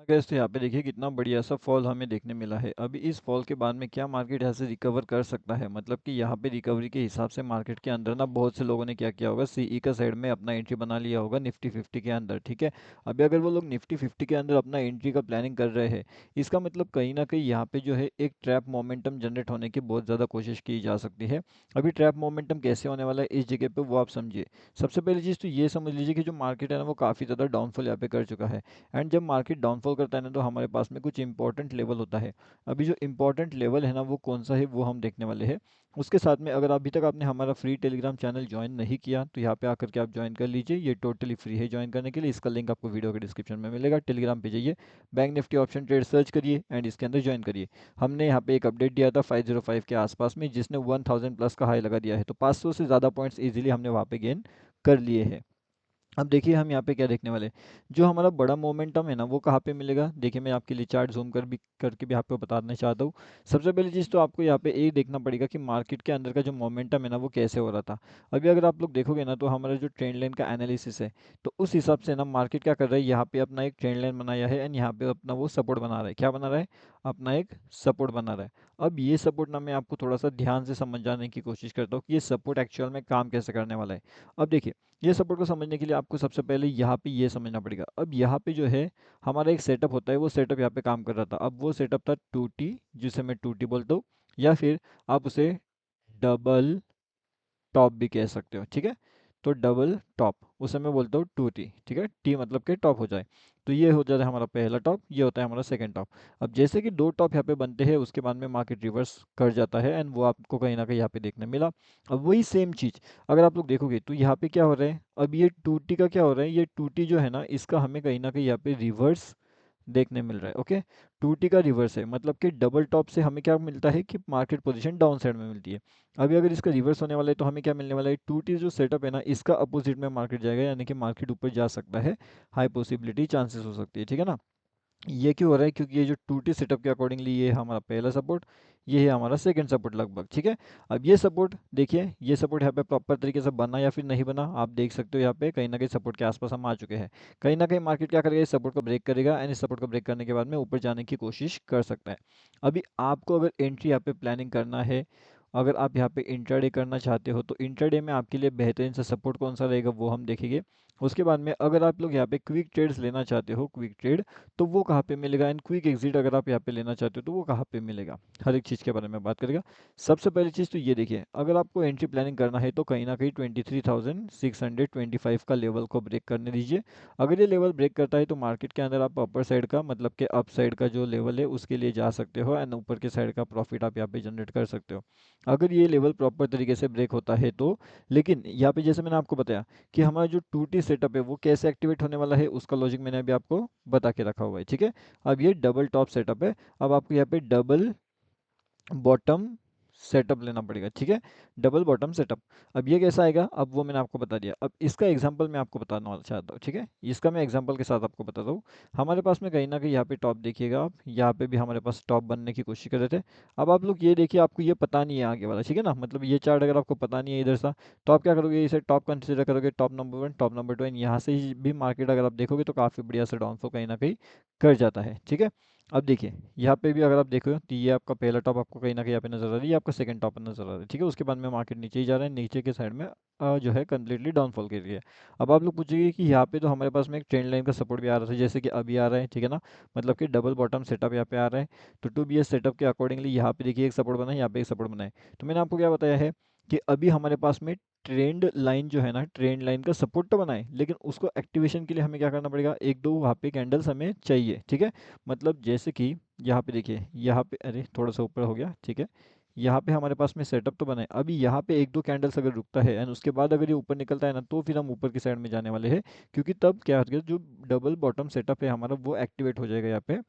Gas तो यहाँ पे देखिए कितना बढ़िया सा फॉल हमें देखने मिला है। अभी इस फॉल के बाद में क्या मार्केट यहाँ से रिकवर कर सकता है? मतलब कि यहाँ पे रिकवरी के हिसाब से मार्केट के अंदर ना बहुत से लोगों ने क्या किया होगा, सीई का साइड में अपना एंट्री बना लिया होगा निफ्टी 50 के अंदर, ठीक है। अभी अगर वो लोग निफ्टी 50 के अंदर अपना एंट्री का प्लानिंग कर रहे हैं, इसका मतलब कहीं ना कहीं यहाँ पे जो है एक ट्रैप मोमेंटम जनरेट होने की बहुत ज़्यादा कोशिश की जा सकती है। अभी ट्रैप मोमेंटम कैसे होने वाला है इस जगह पे वो आप समझिए। सबसे पहली चीज़ तो ये समझ लीजिए कि जो मार्केट है ना वो काफ़ी ज़्यादा डाउनफॉल यहाँ पे कर चुका है। एंड जब मार्केट डाउनफॉल करता है ना तो हमारे पास में कुछ इंपॉर्टेंट लेवल होता है। अभी जो इंपॉर्टेंट लेवल है ना वो कौन सा है वो हम देखने वाले हैं। उसके साथ में अगर अभी तक आपने हमारा फ्री टेलीग्राम चैनल ज्वाइन नहीं किया तो यहाँ पे आकर के आप ज्वाइन कर लीजिए। ये टोटली फ्री है ज्वाइन करने के लिए। इसका लिंक आपको वीडियो के डिस्क्रिप्शन में मिलेगा। टेलीग्राम पे जाइए, bank Nifty option trade search करिए एंड इसके अंदर ज्वाइन करिए। हमने यहाँ पे एक अपडेट दिया था 505 के आसपास में, जिसने 1000 प्लस का हाई लगा दिया है, तो 500 से ज़्यादा पॉइंट्स इजीली हमने वहाँ पे गेन कर लिए हैं। अब देखिए हम यहाँ पे क्या देखने वाले हैं। जो हमारा बड़ा मोमेंटम है ना वो कहाँ पे मिलेगा, देखिए मैं आपके लिए चार्ट जूम करके भी आपको बताना चाहता हूँ। सबसे पहली चीज़ तो आपको यहाँ पे ये देखना पड़ेगा कि मार्केट के अंदर का जो मोमेंटम है ना वो कैसे हो रहा था। अभी अगर आप लोग देखोगे ना तो हमारा जो ट्रेंड लाइन का एनालिसिस है, तो उस हिसाब से ना मार्केट क्या कर रहा है, यहाँ पे अपना एक ट्रेंड लाइन बनाया है एंड यहाँ पे अपना वो सपोर्ट बना रहा है। क्या बना रहा है? अपना एक सपोर्ट बना रहा है। अब ये सपोर्ट ना मैं आपको थोड़ा सा ध्यान से समझाने की कोशिश करता हूँ कि ये सपोर्ट एक्चुअल में काम कैसे करने वाला है। अब देखिए, ये सपोर्ट को समझने के लिए आपको सबसे पहले यहाँ पे ये समझना पड़ेगा। अब यहाँ पे जो है हमारा एक सेटअप होता है, वो सेटअप यहाँ पे काम कर रहा था। अब वो सेटअप था 2T, जिसे मैं 2T बोलता हूँ, या फिर आप उसे डबल टॉप भी कह सकते हो, ठीक है। तो डबल टॉप उसे मैं बोलता हूँ 2T, ठीक है। टी मतलब कि टॉप हो जाए। तो ये हो जाता है हमारा पहला टॉप, ये होता है हमारा सेकंड टॉप। अब जैसे कि दो टॉप यहाँ पे बनते हैं उसके बाद में मार्केट रिवर्स कर जाता है एंड वो आपको कहीं ना कहीं यहाँ पे देखने मिला। अब वही सेम चीज़ अगर आप लोग देखोगे तो यहाँ पे क्या हो रहा है, अब ये 2T का क्या हो रहा है, ये 2T जो है ना इसका हमें कहीं ना कहीं यहाँ पे रिवर्स देखने मिल रहा है। ओके, 2T का रिवर्स है, मतलब कि डबल टॉप से हमें क्या मिलता है कि मार्केट पोजीशन डाउन साइड में मिलती है। अभी अगर इसका रिवर्स होने वाला है तो हमें क्या मिलने वाला है, 2T जो सेटअप है ना इसका अपोजिट में मार्केट जाएगा, यानी कि मार्केट ऊपर जा सकता है। हाई पॉसिबिलिटी चांसेस हो सकती है, ठीक है ना। ये क्यों हो रहा है, क्योंकि ये जो 2T सेटअप के अकॉर्डिंगली ये है हमारा पहला सपोर्ट, ये है हमारा सेकंड सपोर्ट लगभग, ठीक है। अब ये सपोर्ट देखिए, ये सपोर्ट यहाँ पे प्रॉपर तरीके से बना या फिर नहीं बना, आप देख सकते हो यहाँ पे कहीं ना कहीं सपोर्ट के आसपास हम आ चुके हैं। कहीं ना कहीं मार्केट क्या करेगा, इस सपोर्ट को ब्रेक करेगा एंड इस सपोर्ट को ब्रेक करने के बाद में ऊपर जाने की कोशिश कर सकता है। अभी आपको अगर एंट्री यहाँ पे प्लानिंग करना है, अगर आप यहाँ पे इंट्राडे करना चाहते हो तो इंट्राडे में आपके लिए बेहतरीन सा सपोर्ट कौन सा रहेगा वो हम देखेंगे। उसके बाद में अगर आप लोग यहाँ पे क्विक ट्रेड्स लेना चाहते हो, क्विक ट्रेड, तो वो कहाँ पे मिलेगा, एंड क्विक एग्जिट अगर आप यहाँ पे लेना चाहते हो तो वो कहाँ पे मिलेगा, हर एक चीज़ के बारे में बात करेगा। सबसे पहली चीज़ तो ये देखिए, अगर आपको एंट्री प्लानिंग करना है तो कहीं ना कहीं 23,625 का लेवल को ब्रेक करने दीजिए। अगर ये लेवल ब्रेक करता है तो मार्केट के अंदर आप अपर साइड का मतलब कि अप साइड का जो लेवल है उसके लिए जा सकते हो एंड ऊपर के साइड का प्रॉफिट आप यहाँ पे जनरेट कर सकते हो, अगर ये लेवल प्रॉपर तरीके से ब्रेक होता है तो। लेकिन यहाँ पे जैसे मैंने आपको बताया कि हमारा जो 2T सेटअप है वो कैसे एक्टिवेट होने वाला है, उसका लॉजिक मैंने अभी आपको बता के रखा हुआ है, ठीक है। अब ये डबल टॉप सेटअप है, अब आपको यहाँ पे डबल बॉटम सेटअप लेना पड़ेगा, ठीक है। डबल बॉटम सेटअप, अब ये कैसा आएगा, अब वो मैंने आपको बता दिया। अब इसका एग्जांपल मैं आपको बताना वाला चाहता हूँ, ठीक है। इसका मैं एग्जांपल के साथ आपको बताता हूँ। हमारे पास में कहीं ना कहीं यहाँ पे टॉप देखिएगा आप, यहाँ पे भी हमारे पास टॉप बनने की कोशिश कर रहे थे। अब आप लोग ये देखिए, आपको ये पता नहीं है आगे वाला, ठीक है ना, मतलब ये चार्ट अगर आपको पता नहीं है इधर सा, तो आप क्या करोगे, इसे टॉप कंसिडर करोगे, top number 1 top number 2 and यहाँ से ही भी मार्केट अगर आप देखोगे तो काफ़ी बढ़िया से डाउनफॉल कहीं ना कहीं कर जाता है, ठीक है। अब देखिए यहाँ पे भी अगर आप देखो तो ये आपका पहला टॉप आपको कहीं ना कहीं यहाँ पे नजर आ रही है, ये आपका सेकंड टॉप नजर आ रहा है, ठीक है। उसके बाद में मार्केट नीचे ही जा रहा है, नीचे के साइड में जो है कम्प्लीटली डाउनफॉल कर रही है। अब आप लोग पूछेंगे कि यहाँ पे तो हमारे पास में एक ट्रेंड लाइन का सपोर्ट भी आ रहा था, जैसे कि अभी आ रहा है, ठीक है ना, मतलब कि डबल बॉटम सेटअप यहाँ पे आ रहा है। तो 2BS सेटअप के अकॉर्डिंगली यहाँ पे देखिए एक सपोर्ट बना है, यहाँ पे एक सपोर्ट बना है। तो मैंने आपको क्या बताया है कि अभी हमारे पास में ट्रेंड लाइन जो है ना, ट्रेंड लाइन का सपोर्ट तो बना है, लेकिन उसको एक्टिवेशन के लिए हमें क्या करना पड़ेगा, एक दो वहाँ पे कैंडल्स हमें चाहिए, ठीक है। मतलब जैसे कि यहाँ पे देखिए, यहाँ पे अरे थोड़ा सा ऊपर हो गया, ठीक है। यहाँ पे हमारे पास में सेटअप तो बना है, अभी यहाँ पे एक दो कैंडल्स अगर रुकता है एंड उसके बाद अगर ये ऊपर निकलता है ना तो फिर हम ऊपर की साइड में जाने वाले हैं, क्योंकि तब क्या होगा, जो डबल बॉटम सेटअप है हमारा वो एक्टिवेट हो जाएगा यहाँ पे।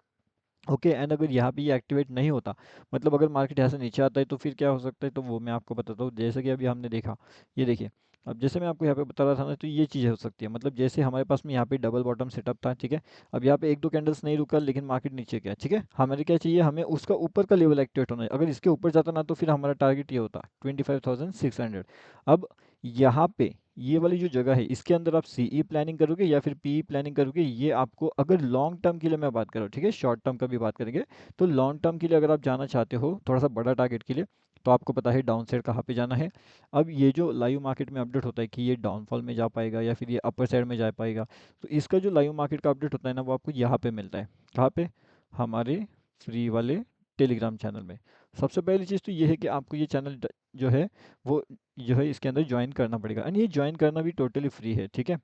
ओके, एंड अगर यहाँ पे ये एक्टिवेट नहीं होता, मतलब अगर मार्केट यहाँ से नीचे आता है तो फिर क्या हो सकता है, तो वो मैं आपको बताता हूँ। जैसे कि अभी हमने देखा, ये देखिए, अब जैसे मैं आपको यहाँ पे बता रहा था ना, तो ये चीज़ हो सकती है, मतलब जैसे हमारे पास में यहाँ पे डबल बॉटम सेटअप था, ठीक है। अब यहाँ पे एक दो कैंडल्स नहीं रुका लेकिन मार्केट नीचे गया, ठीक है। हमारे क्या चाहिए, हमें उसका ऊपर का लेवल एक्टिवेट होना है, अगर इसके ऊपर जाता ना तो फिर हमारा टारगेट ये होता 25,600। अब यहाँ पे ये वाली जो जगह है इसके अंदर आप सीई प्लानिंग करोगे या फिर पीई प्लानिंग करोगे, ये आपको, अगर लॉन्ग टर्म के लिए मैं बात करूँ, ठीक है, शॉर्ट टर्म का भी बात करेंगे, तो लॉन्ग टर्म के लिए अगर आप जाना चाहते हो थोड़ा सा बड़ा टारगेट के लिए, तो आपको पता है डाउन साइड कहाँ पे जाना है। अब ये जो लाइव मार्केट में अपडेट होता है कि ये डाउनफॉल में जा पाएगा या फिर ये अपर साइड में जा पाएगा, तो इसका जो लाइव मार्केट का अपडेट होता है ना, वो आपको यहाँ पे मिलता है। कहाँ पे? हमारे फ्री वाले टेलीग्राम चैनल में। सबसे पहली चीज़ तो ये है कि आपको ये चैनल जो है वो जो है इसके अंदर ज्वाइन करना पड़ेगा, एंड ये ज्वाइन करना भी टोटली फ्री है, ठीक है।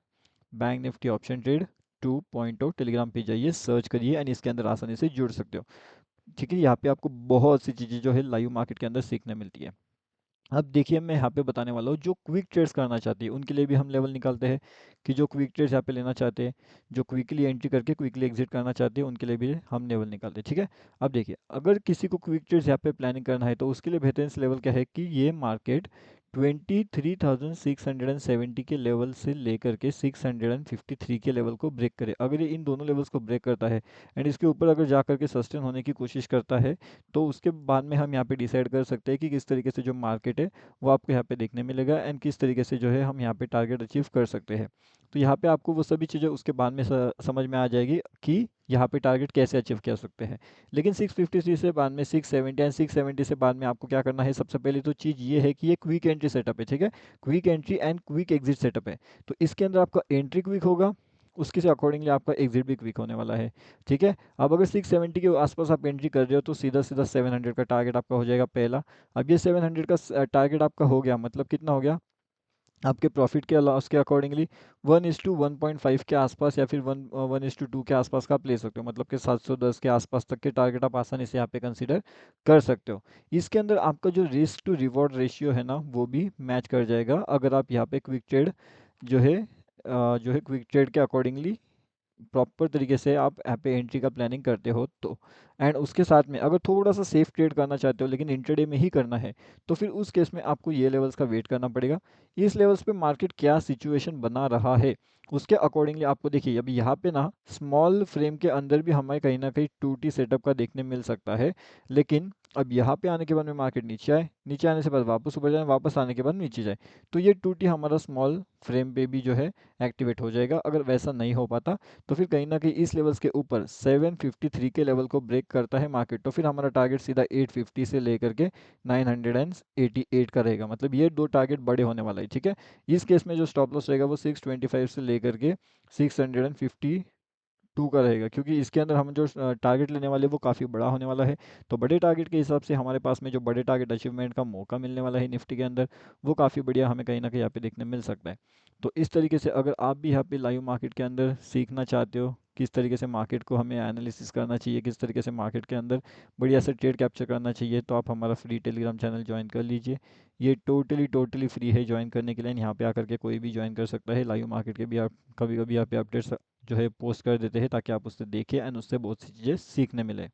Bank Nifty option trade 2.0 Telegram पे जाइए, सर्च करिए एंड इसके अंदर आसानी से जुड़ सकते हो, ठीक है। यहाँ पे आपको बहुत सी चीज़ें जो है लाइव मार्केट के अंदर सीखने मिलती है। अब देखिए मैं यहाँ पे बताने वाला हूँ, जो क्विक ट्रेड्स करना चाहती है उनके लिए भी हम लेवल निकालते हैं, कि जो क्विक ट्रेड्स यहाँ पे लेना चाहते हैं, जो क्विकली एंट्री करके क्विकली एग्जिट करना चाहते हैं, उनके लिए भी हम लेवल निकालते हैं, ठीक है। अब देखिए, अगर किसी को क्विक ट्रेड्स यहाँ पे प्लानिंग करना है तो उसके लिए बेहतरीन लेवल क्या है कि ये मार्केट 23,670 के लेवल से लेकर के 653 के लेवल को ब्रेक करे। अगर ये इन दोनों लेवल्स को ब्रेक करता है एंड इसके ऊपर अगर जा करके सस्टेन होने की कोशिश करता है, तो उसके बाद में हम यहाँ पे डिसाइड कर सकते हैं कि किस तरीके से जो मार्केट है वो आपको यहाँ पे देखने मिलेगा, एंड किस तरीके से जो है हम यहाँ पे टारगेट अचीव कर सकते हैं। तो यहाँ पे आपको वो सभी चीज़ें उसके बाद में समझ में आ जाएगी कि यहाँ पे टारगेट कैसे अचीव कर सकते हैं। लेकिन 653 से बाद में 670 एंड 670 से बाद में आपको क्या करना है, सबसे पहले तो चीज़ ये है कि ये क्विक एंट्री सेटअप है, ठीक है। Quick entry and quick exit setup है। तो इसके अंदर आपका एंट्री क्विक होगा, उसके से अकॉर्डिंगली आपका एग्जिट भी क्विक होने वाला है, ठीक है। अब अगर 670 के आसपास आप एंट्री कर रहे हो तो सीधा सीधा 700 का टारगेट आपका हो जाएगा पहला। अब ये 700 का टारगेट आपका हो गया, मतलब कितना हो गया आपके प्रॉफिट के लॉस के अकॉर्डिंगली 1:1.5 के आसपास या फिर 1:2 के आसपास का आप ले सकते हो, मतलब कि 710 के आसपास तक के टारगेट आप आसानी से यहाँ पे कंसीडर कर सकते हो। इसके अंदर आपका जो रिस्क टू रिवॉर्ड रेशियो है ना, वो भी मैच कर जाएगा अगर आप यहाँ पे क्विक ट्रेड जो है क्विक ट्रेड के अकॉर्डिंगली प्रॉपर तरीके से आप यहाँ पे एंट्री का प्लानिंग करते हो तो। एंड उसके साथ में अगर थोड़ा सा सेफ ट्रेड करना चाहते हो लेकिन इंट्राडे में ही करना है, तो फिर उस केस में आपको ये लेवल्स का वेट करना पड़ेगा। इस लेवल्स पे मार्केट क्या सिचुएशन बना रहा है उसके अकॉर्डिंगली आपको देखिए, अभी यहाँ पे ना स्मॉल फ्रेम के अंदर भी हमें कहीं ना कहीं 2T सेटअप का देखने मिल सकता है। लेकिन अब यहाँ पे आने के बाद में मार्केट नीचे आए, नीचे आने से बाद वापस ऊपर जाए, वापस आने के बाद नीचे जाए, तो ये 2T हमारा स्मॉल फ्रेम पे भी जो है एक्टिवेट हो जाएगा। अगर वैसा नहीं हो पाता तो फिर कहीं ना कहीं इस लेवल्स के ऊपर 753 के लेवल को ब्रेक करता है मार्केट, तो फिर हमारा टारगेट सीधा 850 से लेकर के 988 का रहेगा, मतलब ये दो टारगेट बड़े होने वाला है, ठीक है। इस केस में जो स्टॉप लॉस रहेगा वो 625 से लेकर के 652 का रहेगा, क्योंकि इसके अंदर हम जो टारगेट लेने वाले हैं वो काफ़ी बड़ा होने वाला है। तो बड़े टारगेट के हिसाब से हमारे पास में जो बड़े टारगेट अचीवमेंट का मौका मिलने वाला है निफ्टी के अंदर, वो काफ़ी बढ़िया हमें कहीं ना कहीं यहाँ पे देखने मिल सकता है। तो इस तरीके से अगर आप भी यहाँ पे लाइव मार्केट के अंदर सीखना चाहते हो किस तरीके से मार्केट को हमें एनालिसिस करना चाहिए, किस तरीके से मार्केट के अंदर बढ़िया से ट्रेड कैप्चर करना चाहिए, तो आप हमारा फ्री टेलीग्राम चैनल ज्वाइन कर लीजिए। ये टोटली फ्री है ज्वाइन करने के लिए, यहाँ पे आकर के कोई भी ज्वाइन कर सकता है। लाइव मार्केट के भी आप कभी कभी यहाँ पे अपडेट्स जो है पोस्ट कर देते हैं ताकि आप उससे देखें एंड उससे बहुत सी चीज़ें सीखने मिले।